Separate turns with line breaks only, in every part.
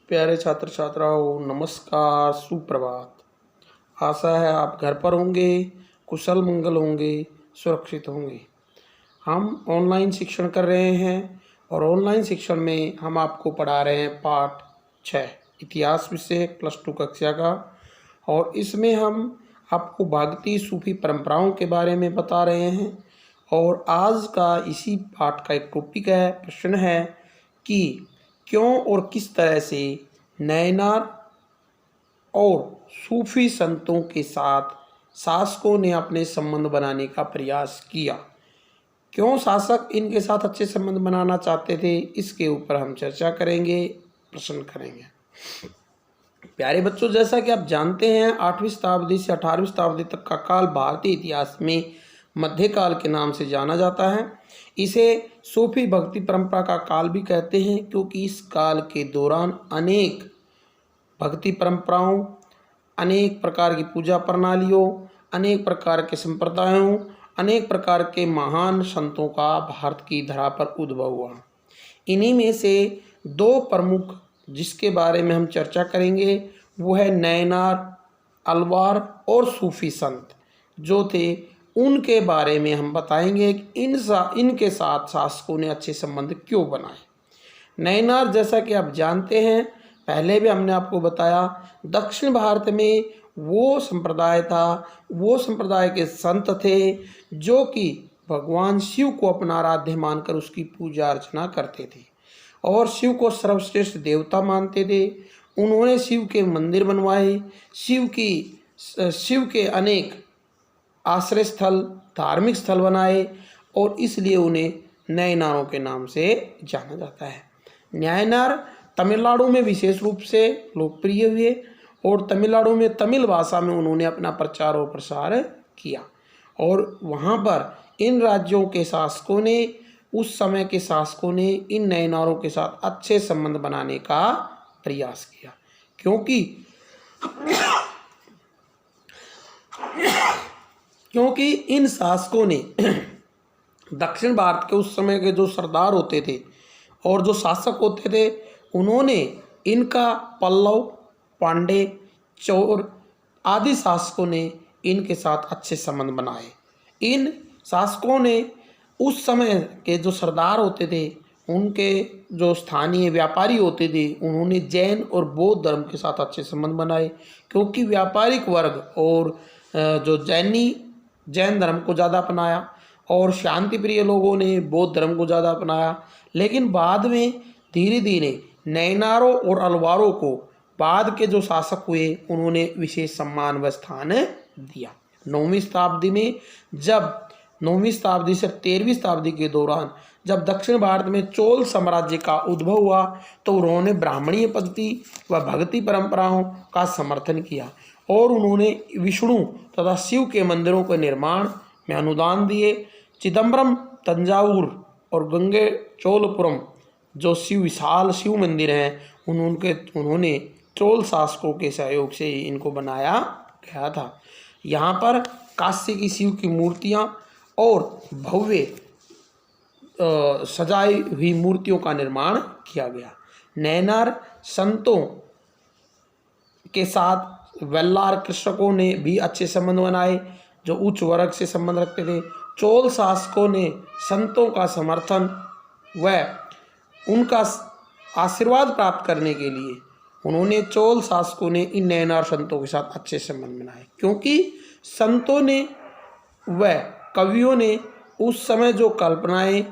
प्यारे छात्र छात्राओं, नमस्कार, सुप्रभात। आशा है आप घर पर होंगे, कुशल मंगल होंगे, सुरक्षित होंगे। हम ऑनलाइन शिक्षण कर रहे हैं और ऑनलाइन शिक्षण में हम आपको पढ़ा रहे हैं पाठ 6 इतिहास विषय +2 कक्षा का। और इसमें हम आपको भारतीय सूफी परंपराओं के बारे में बता रहे हैं। और आज का इसी पाठ का एक टॉपिक है, प्रश्न है कि क्यों और किस तरह से नैनार और सूफी संतों के साथ शासकों ने अपने संबंध बनाने का प्रयास किया। क्यों शासक इनके साथ अच्छे संबंध बनाना चाहते थे, इसके ऊपर हम चर्चा करेंगे, प्रश्न करेंगे। प्यारे बच्चों, जैसा कि आप जानते हैं 8वीं शताब्दी से 18वीं शताब्दी तक का काल भारतीय इतिहास में मध्यकाल के नाम से जाना जाता है। इसे सूफी भक्ति परंपरा का काल भी कहते हैं, क्योंकि इस काल के दौरान अनेक भक्ति परंपराओं, अनेक प्रकार की पूजा प्रणालियों, अनेक प्रकार के संप्रदायों, अनेक प्रकार के महान संतों का भारत की धरा पर उद्भव हुआ। इन्हीं में से दो प्रमुख जिसके बारे में हम चर्चा करेंगे वो है नैनार, अलवार और सूफी संत जो थे, उनके बारे में हम बताएंगे कि इनके साथ शासकों ने अच्छे संबंध क्यों बनाए। नैनार, जैसा कि आप जानते हैं, पहले भी हमने आपको बताया, दक्षिण भारत में वो संप्रदाय था, वो संप्रदाय के संत थे जो कि भगवान शिव को अपना आराध्य मानकर उसकी पूजा अर्चना करते थे और शिव को सर्वश्रेष्ठ देवता मानते थे। उन्होंने शिव के मंदिर बनवाए, शिव के अनेक आश्रय स्थल, धार्मिक स्थल बनाए और इसलिए उन्हें नैनारों के नाम से जाना जाता है। नैनार तमिलनाडु में विशेष रूप से लोकप्रिय हुए और तमिलनाडु में तमिल भाषा में उन्होंने अपना प्रचार और प्रसार किया। और वहाँ पर इन राज्यों के शासकों ने, उस समय के शासकों ने इन नैनारों के साथ अच्छे संबंध बनाने का प्रयास किया, क्योंकि इन शासकों ने दक्षिण भारत के उस समय के जो सरदार होते थे और जो शासक होते थे, उन्होंने इनका पल्लव, पांडे, चोर आदि शासकों ने इनके साथ अच्छे संबंध बनाए। इन शासकों ने उस समय के जो सरदार होते थे, उनके जो स्थानीय व्यापारी होते थे, उन्होंने जैन और बौद्ध धर्म के साथ अच्छे संबंध बनाए, क्योंकि व्यापारिक वर्ग और जो जैन धर्म को ज़्यादा अपनाया और शांति प्रिय लोगों ने बौद्ध धर्म को ज़्यादा अपनाया। लेकिन बाद में धीरे धीरे नैनारों और अलवारों को बाद के जो शासक हुए उन्होंने विशेष सम्मान व स्थान दिया। 9वीं शताब्दी से 13वीं शताब्दी के दौरान जब दक्षिण भारत में चोल साम्राज्य का उद्भव हुआ तो उन्होंने ब्राह्मणीय पद्धति व भक्ति परंपराओं का समर्थन किया और उन्होंने विष्णु तथा शिव के मंदिरों के निर्माण में अनुदान दिए। चिदम्बरम, तंजावुर और गंगे चोलपुरम जो विशाल शिव मंदिर हैं, उन्होंने चोल शासकों के सहयोग से इनको बनाया गया था। यहाँ पर काशी की शिव की मूर्तियाँ और भव्य सजाई हुई मूर्तियों का निर्माण किया गया। नैनार संतों के साथ वेल्लार कृषकों ने भी अच्छे संबंध बनाए जो उच्च वर्ग से संबंध रखते थे। चोल शासकों ने संतों का समर्थन व उनका आशीर्वाद प्राप्त करने के लिए उन्होंने चोल शासकों ने इन नैनार संतों के साथ अच्छे संबंध बनाए, क्योंकि संतों ने व कवियों ने उस समय जो कल्पनाएं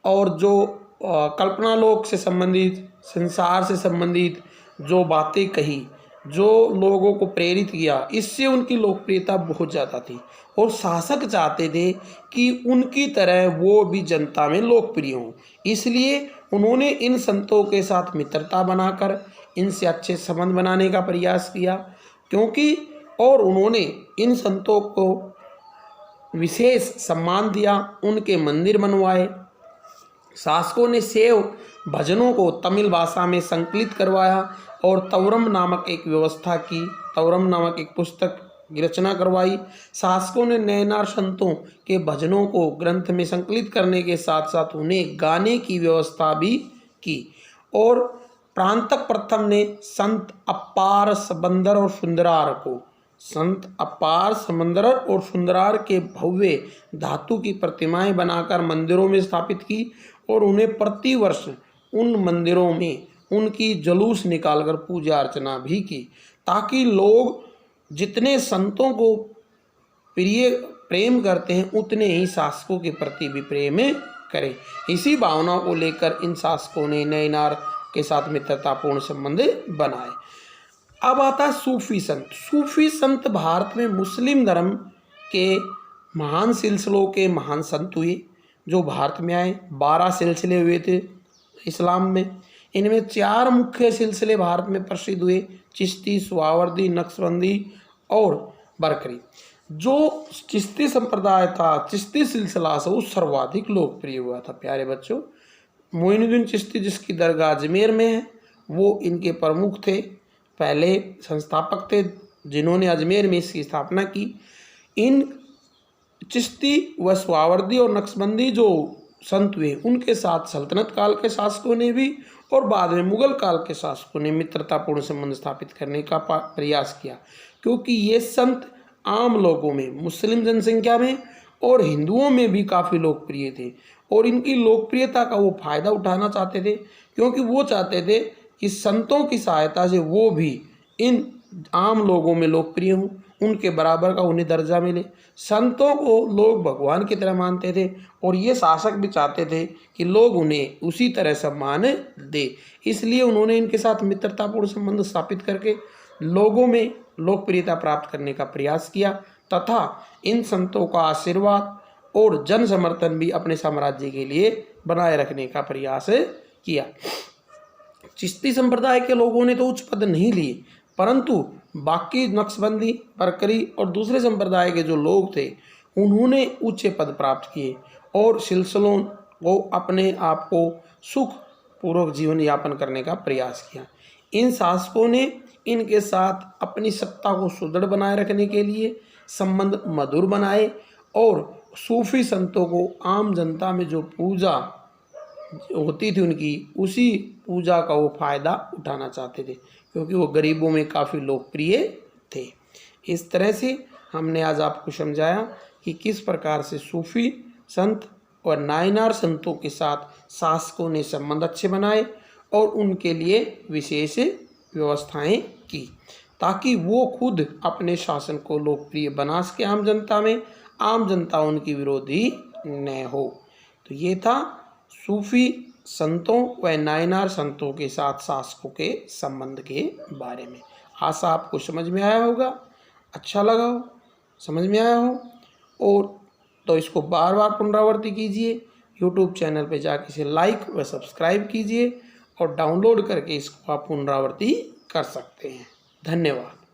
और जो कल्पना लोक से संबंधित, संसार से संबंधित जो बातें कही, जो लोगों को प्रेरित किया, इससे उनकी लोकप्रियता बहुत ज़्यादा थी और शासक चाहते थे कि उनकी तरह वो भी जनता में लोकप्रिय हों। इसलिए उन्होंने इन संतों के साथ मित्रता बनाकर इनसे अच्छे संबंध बनाने का प्रयास किया, और उन्होंने इन संतों को विशेष सम्मान दिया, उनके मंदिर बनवाए। शासकों ने शैव भजनों को तमिल भाषा में संकलित करवाया और तवरम नामक एक व्यवस्था की, तवरम नामक एक पुस्तक की रचना करवाई। शासकों ने नैनार संतों के भजनों को ग्रंथ में संकलित करने के साथ साथ उन्हें गाने की व्यवस्था भी की और प्रांतक प्रथम ने संत अपार समंदर और सुंदरार को, संत अपार समंदर और सुंदरार के भव्य धातु की प्रतिमाएं बनाकर मंदिरों में स्थापित की और उन्हें प्रतिवर्ष उन मंदिरों में उनकी जुलूस निकालकर पूजा अर्चना भी की, ताकि लोग जितने संतों को प्रेम करते हैं उतने ही शासकों के प्रति भी प्रेम करें। इसी भावना को लेकर इन शासकों ने नैनार के साथ मित्रतापूर्ण संबंध बनाए। अब आता है सूफी संत। सूफी संत भारत में मुस्लिम धर्म के महान सिलसिलों के महान संत हुए जो भारत में आए। 12 सिलसिले हुए थे इस्लाम में। इनमें 4 मुख्य सिलसिले भारत में प्रसिद्ध हुए, चिश्ती, सुहावर्दी, नक्शबंदी और बरकरी। जो चिश्ती संप्रदाय था, चिश्ती सिलसिला से वो सर्वाधिक लोकप्रिय हुआ था। प्यारे बच्चों, मोइनुद्दीन चिश्ती जिसकी दरगाह अजमेर में है, वो इनके प्रमुख थे, पहले संस्थापक थे जिन्होंने अजमेर में इसकी स्थापना की। इन चिश्ती व सुहावर्दी और नक्शबंदी जो संत हुए उनके साथ सल्तनत काल के शासकों ने भी और बाद में मुगल काल के शासकों ने मित्रतापूर्ण संबंध स्थापित करने का प्रयास किया, क्योंकि ये संत आम लोगों में, मुस्लिम जनसंख्या में और हिंदुओं में भी काफ़ी लोकप्रिय थे और इनकी लोकप्रियता का वो फायदा उठाना चाहते थे, क्योंकि वो चाहते थे कि संतों की सहायता से वो भी इन आम लोगों में लोकप्रिय हों, उनके बराबर का उन्हें दर्जा मिले। संतों को लोग भगवान की तरह मानते थे और ये शासक भी चाहते थे कि लोग उन्हें उसी तरह सम्मान दे। इसलिए उन्होंने इनके साथ मित्रतापूर्ण संबंध स्थापित करके लोगों में लोकप्रियता प्राप्त करने का प्रयास किया तथा इन संतों का आशीर्वाद और जन समर्थन भी अपने साम्राज्य के लिए बनाए रखने का प्रयास किया। चिश्ती संप्रदाय के लोगों ने तो उच्च पद नहीं लिए, परंतु बाकी नक्शबंदी, बरकरी और दूसरे संप्रदाय के जो लोग थे उन्होंने उच्च पद प्राप्त किए और सिलसिलों को अपने आप को सुख पूर्वक जीवन यापन करने का प्रयास किया। इन शासकों ने इनके साथ अपनी सत्ता को सुदृढ़ बनाए रखने के लिए संबंध मधुर बनाए और सूफी संतों को आम जनता में जो पूजा होती थी उनकी, उसी पूजा का वो फायदा उठाना चाहते थे, क्योंकि वो गरीबों में काफ़ी लोकप्रिय थे। इस तरह से हमने आज आपको समझाया कि किस प्रकार से सूफी संत और नायनार संतों के साथ शासकों ने संबंध अच्छे बनाए और उनके लिए विशेष व्यवस्थाएं की, ताकि वो खुद अपने शासन को लोकप्रिय बना सके आम जनता में, आम जनता उनकी विरोधी न हो। तो ये था सूफी संतों व नायनार संतों के साथ शासकों के संबंध के बारे में। आशा आपको समझ में आया होगा, अच्छा लगा हो, समझ में आया हो, और तो इसको बार बार पुनरावृत्ति कीजिए। यूट्यूब चैनल पे जाके इसे लाइक व सब्सक्राइब कीजिए और डाउनलोड करके इसको आप पुनरावृत्ति कर सकते हैं। धन्यवाद।